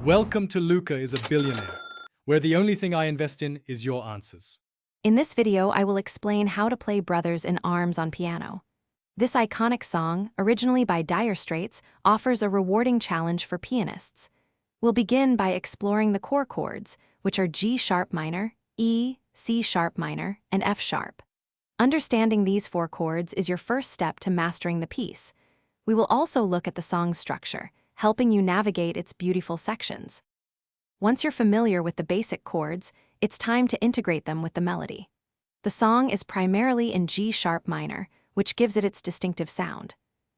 Welcome to Luca is a Billionaire, where the only thing I invest in is your answers. In this video, I will explain how to play Brothers in Arms on piano. This iconic song, originally by Dire Straits, offers a rewarding challenge for pianists. We'll begin by exploring the core chords, which are G sharp minor, E, C sharp minor, and F sharp. Understanding these four chords is your first step to mastering the piece. We will also look at the song's structure, helping you navigate its beautiful sections. Once you're familiar with the basic chords, it's time to integrate them with the melody. The song is primarily in G sharp minor, which gives it its distinctive sound.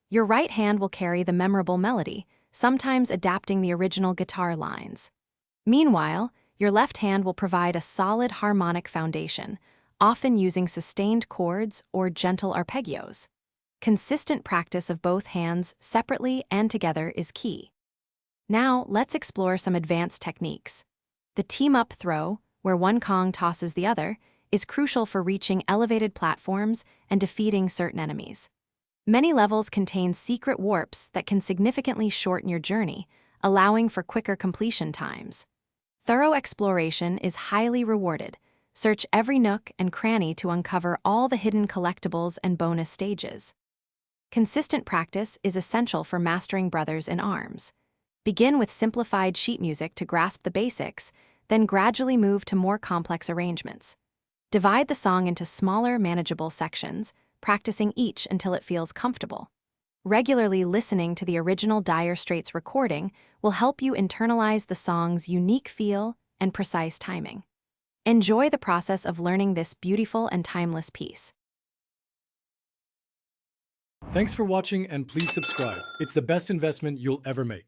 Your right hand will carry the memorable melody, sometimes adapting the original guitar lines. Meanwhile, your left hand will provide a solid harmonic foundation, often using sustained chords or gentle arpeggios. Consistent practice of both hands separately and together is key. Now, let's explore some advanced techniques. The team-up throw, where one Kong tosses the other, is crucial for reaching elevated platforms and defeating certain enemies. Many levels contain secret warps that can significantly shorten your journey, allowing for quicker completion times. Thorough exploration is highly rewarded. Search every nook and cranny to uncover all the hidden collectibles and bonus stages. Consistent practice is essential for mastering Brothers in Arms. Begin with simplified sheet music to grasp the basics, then gradually move to more complex arrangements. Divide the song into smaller, manageable sections, practicing each until it feels comfortable. Regularly listening to the original Dire Straits recording will help you internalize the song's unique feel and precise timing. Enjoy the process of learning this beautiful and timeless piece. Thanks for watching and please subscribe. It's the best investment you'll ever make.